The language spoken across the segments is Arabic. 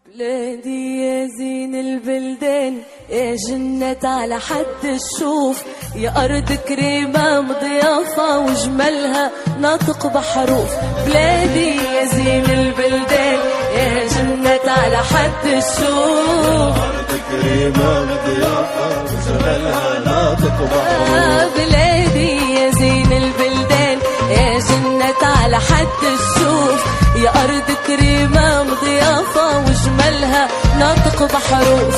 بلادي يا زين البلدان، يا جنة على حد الشوف، يا أرض كريمة مضيافة وجمالها ناطق بحروف. بلادي يا زين البلدان، يا جنة على حد الشوف، أرض كريمة مضيافة وجمالها ناطق بحروف. بلادي يا زين البلدان، يا جنة على حد الشوف، يا أرض كريمة مضيافة وجمالها ناطق بحروف.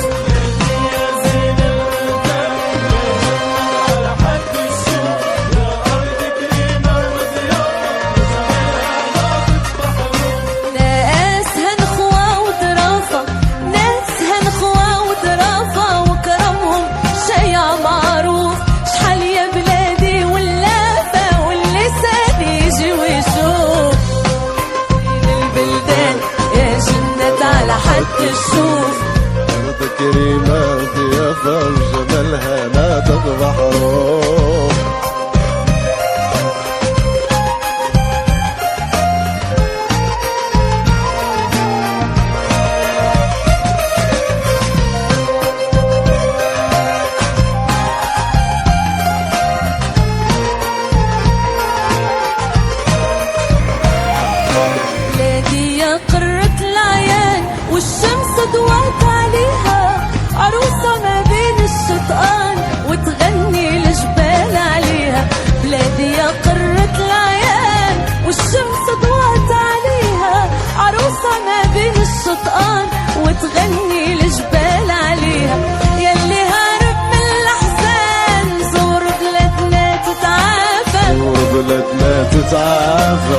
الشوف أرض كريمة ضيافة وجمالها ناطق بحروف. بلادي يا قرة العيان والشمس ضوت عليها، عروسة ما بين الشطآن وتغني الجبال عليها. بلادي يا قرة العيان والشمس ضوت عليها، عروسة ما بين الشطآن وتغني الجبال عليها. يلي هارب من الأحزان زور بلادنا تتعافى، زور بلادنا تتعافى.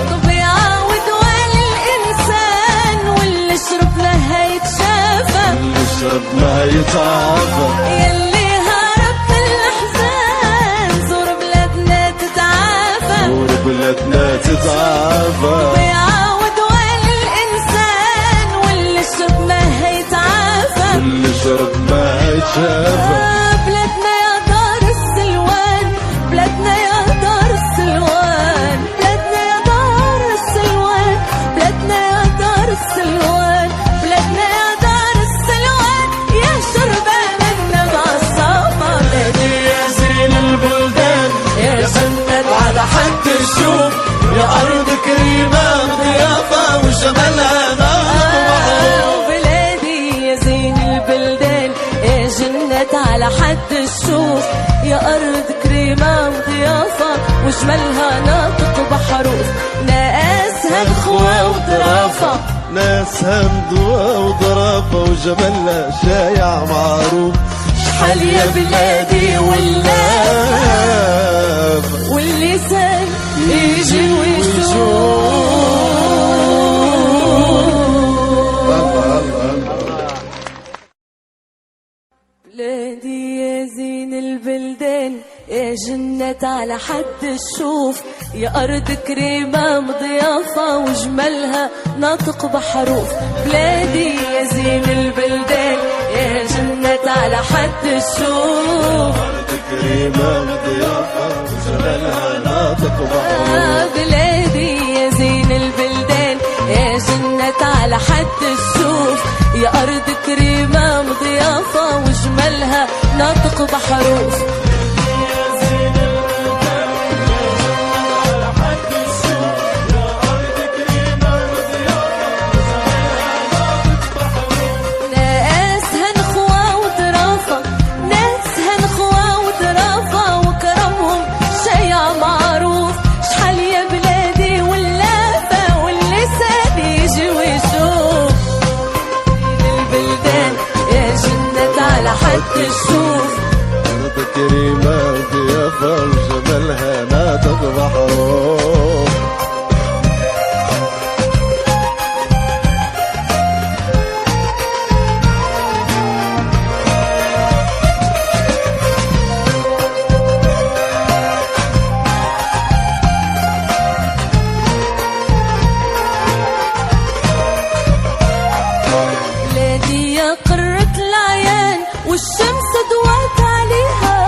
ما يتعافى يلي هارب من الأحزان زور بلادنا تتعافى، زور بلادنا تتعافى. بيعاود وين الإنسان واللي شرب ما هيتعافى، واللي شرب ما هيتشافى. بلادنا يا دار السلوان، بلادنا يا دار السلوان، بلادنا يا دار السلوان، بلادنا يا دار السلوان، بلادنا يا دار السلوان، يا شربان النبع الصافى. بلادي يا زين البلدان، يا جنة على حد الشوف، يا أرض كريمة ضيافة وجمالها ناطق بحروف. بلادي يا زين البلدان، يا جنة على حد الشوف، يا أرض كريمة وضيافة وجمالها ناطق بحروف. ناسها نخوة وطرافة، ناسها ندوة وظرافة وجمالها شايع معروف. شحال يا بلادي ولاف واللسان يجي ويشوف. بلادي يا زين البلدان، يا جنة على حد الشوف، يا أرض كريمة مضيافة وجمالها ناطق بحروف. بلادي يا زين البلدان، يا جنة على حد الشوف، أرض كريمة ضيافة وجمالها ناطق بحروف. بلادي يا زين البلدان، يا جنة على حد الشوف، يا أرض كريمة مضيافة وجمالها ناطق بحروف. الشوف أرض كريمة ضيافة وجمالها ناطق بحروف. بلادي يا قرة العيان والشمس ضوت عليها،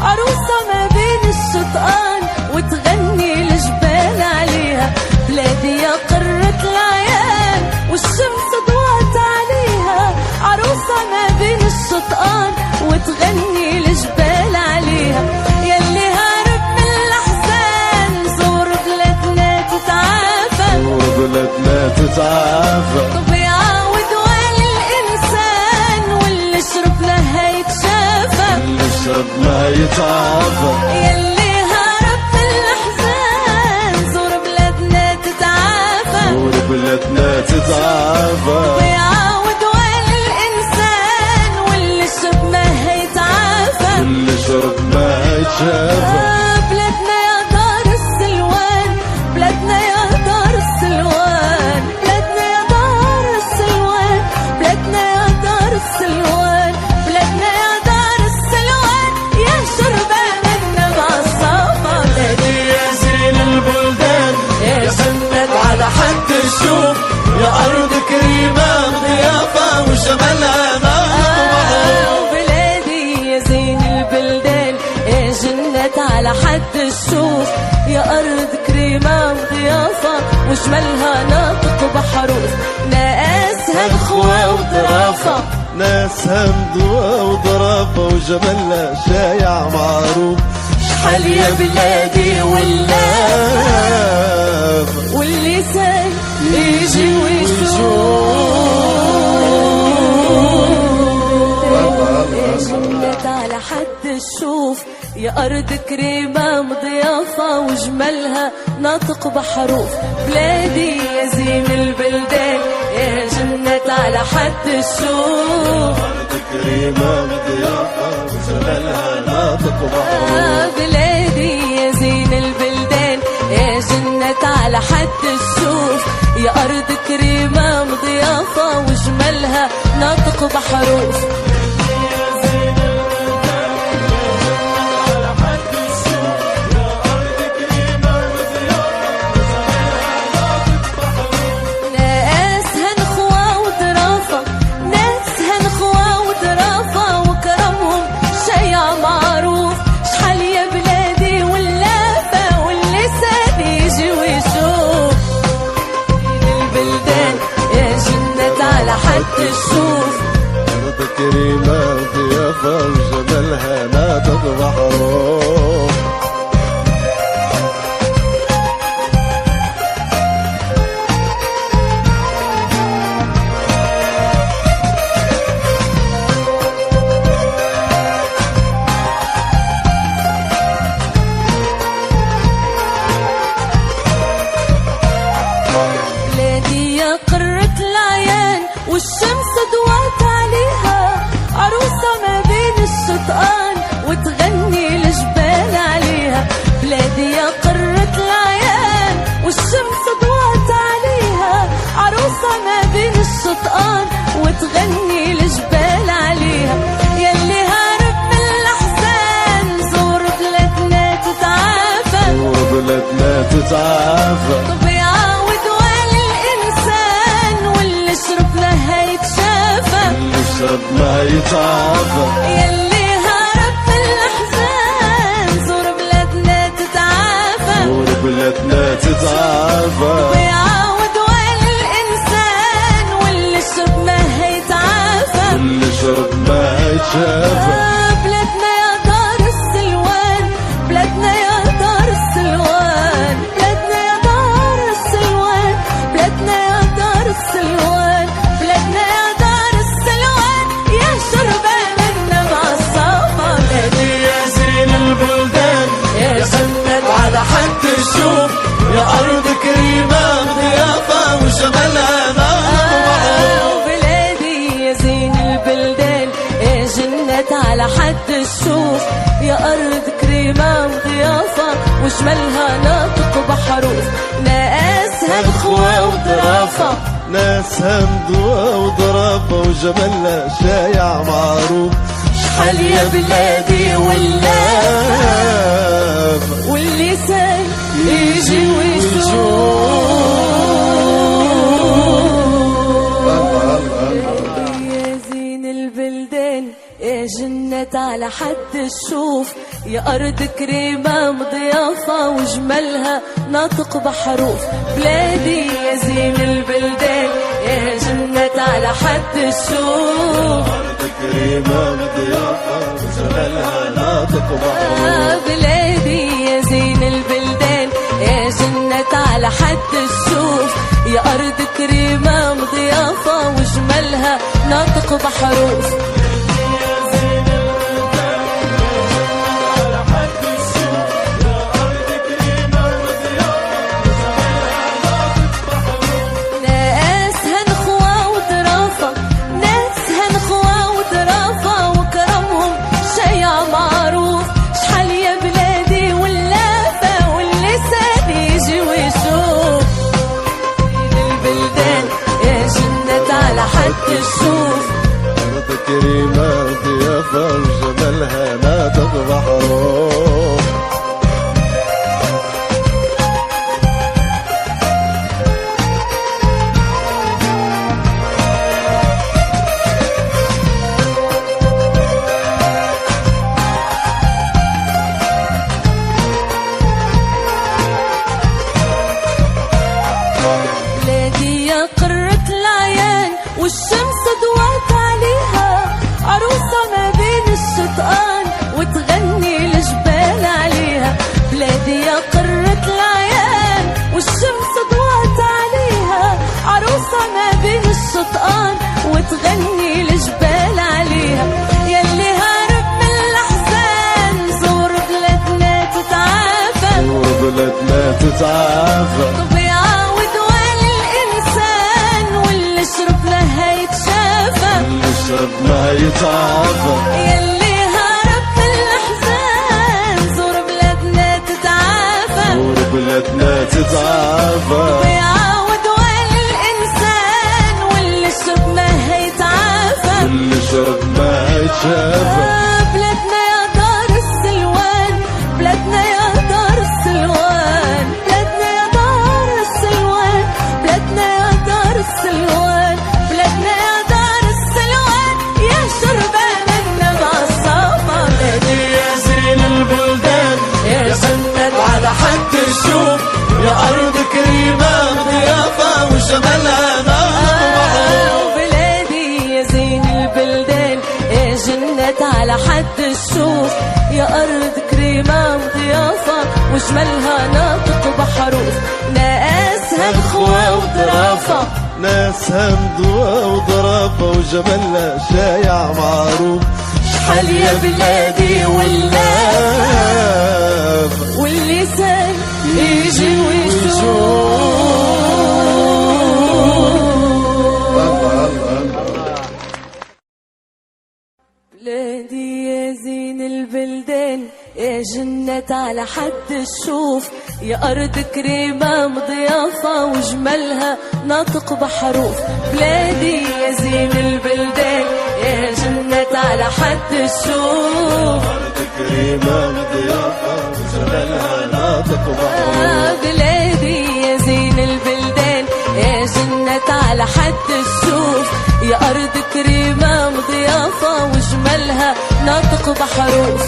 عروسة ما بين الشطآن وتغني الجبال عليها. بلادي يا قرة العيان والشمس ضوت عليها، يتعافى. يلي هرب من الأحزان زور بلادنا تتعافى، زور بلادنا تتعافى. ويعاود وين الإنسان واللي شرب ما هيتعافى، واللي شرب ما هيتشافى. بلادنا يا دار السلوان، بلادنا يا دار السلوان، بلادنا يا دار السلوان، بلادنا يا دار السلوان، بلادنا يا دار السلوان، يا شربة منا مع الصفا. بلادي يا زين البلدان يا جنة على حد الشوف، يا أرض كريمة ضيافة وجمالها بلادي يا زين البلدان، يا جنة على حد الشوف، يا أرض كريمة وضيافة وجمالها ناطق بحروف، ناسها نخوة وطرافة، ناسها ندوة وضرافة وجمالها شايع معروف. شحال يا بلادي ولاف واللي سال يجي ويشوف، جنة على حد الشوف، يا أرض كريمة مضيافة وجمالها ناطق بحروف، بلادي يا زين البلدان، يا جنة على حد الشوف، كريمة ضيافة وجمالها ناطق بحروف. بلادي يا زين البلدان، يا جنة على حد الشوف، يا أرض كريمة مضيافة وجمالها ناطق بحروف. ناسها نخوة وطرافة، ناسها نخوة وطرافة وكرمهم شيع معروف، شحال يا بلادي ولافة واللي ساد يجي ويشوف، البلدان يا جنة على حد الشوف، أرض كريمة ضيافة وجمالها ناطق بحروف. بلادي يا قرة العيان والشمس ضوات عليها، عروسة ما بين الشطآن وتغني الجبال عليها، بلادي يا قرة العيان والشمس ضوات عليها، عروسة ما بين الشطآن وتغني الجبال عليها، يلي هارب من الأحزان زور بلادنا تتعافى، زور بلادنا تتعافى. اللي شرب ما هيتعافى. يلي هرب من الأحزان زور بلادنا تتعافى، زور بلادنا تتعافى. ويعاود وين الإنسان واللي شرب ما هيتعافى، اللي شرب ما هيتشافى. بلادنا يا دار السلوان، بلادنا يا دار السلوان، بلادنا يا دار السلوان، بلادنا يا دار السلوان، بلادنا يا دار السلوان، يا شربة منا مع الصفا. بلادي يا زين البلدان يا جنة على حد الشوف، يا أرض كريمة ضيافة وجمالها ناطق بحروف. بلادي يا زين البلدان، يا جنة على حد الشوف، يا أرض كريمة وضيافة وجمالها ناطق بحروف، ناسها نخوة وطرافة، ناسها ندوة وضرافة وجمالها شايع معروف. شحال يا بلادي ولاف واللي سال يجي ويشوف، يا زين البلدان، يا جنة على حد الشوف، يا أرض كريمة مضيافة وجمالها ناطق بحروف، بلادي يا زين البلدان، يا جنة على حد الشوف، كريمة مضيافة وجمالها ناطق بحروف. بلادي يا زين البلدان، يا جنة على حد الشوف، يا أرض كريمة مضيافة وجمالها ناطق بحروف. حد يشوف. أرض كريمة ضيافة وجمالها ناطق بحروف. بلادي يا قرة العيان والشمس ضوت عليها، عروسة ما بين الشطآن وتغني الجبال عليها. بلادي يا قرة العيان والشمس ضوت عليها، عروسة ما بين الشطآن وتغني الجبال عليها. يلي هارب من الأحزان زور بلادنا تتعافى، زور بلادنا تتعافى. طبيعة ودوال الإنسان واللي شربنا هيتشافى، اللي شربنا هيتعافى. يلي هارب من الأحزان زور بلادنا تتعافى، زور بلادنا تتعافى. طبيعة ودوال الإنسان واللي شربنا هيتعافى. اللي شربنا هيتشافى. بلادنا يا دار السلوان، بلادنا يا دار السلوان، بلادنا يا دار السلوان، بلادنا يا دار السلوان، بلادنا يا دار السلوان، يا شربان النبع الصافى. بلادي يا زين البلدان يا جنة على حد الشوف، يا أرض كريمة ضيافة وجمالها ناطق بحروف. بلادي يا زين البلدان، يا جنة على حد الشوف، يا أرض كريمة ضيافة وجمالها ناطق بحروف. ناسها بخوة وظرافة، ناسها مضوى وضرافة وجمالها شايع معروف. شحال يا بلادي واللاف واللسان يجي ويشوف. بلادي يا زين البلدان، يا جنة على حد الشوف، يا أرض كريمة مضيافة وجمالها ناطق بحروف. بلادي يا زين البلدان، يا جنة على حد الشوف، أرض كريمة ضيافة وجمالها ناطق بحروف. بلادي يا زين البلدان، يا جنة على حد الشوف، يا أرض كريمة مضيافة وجمالها ناطق بحروف.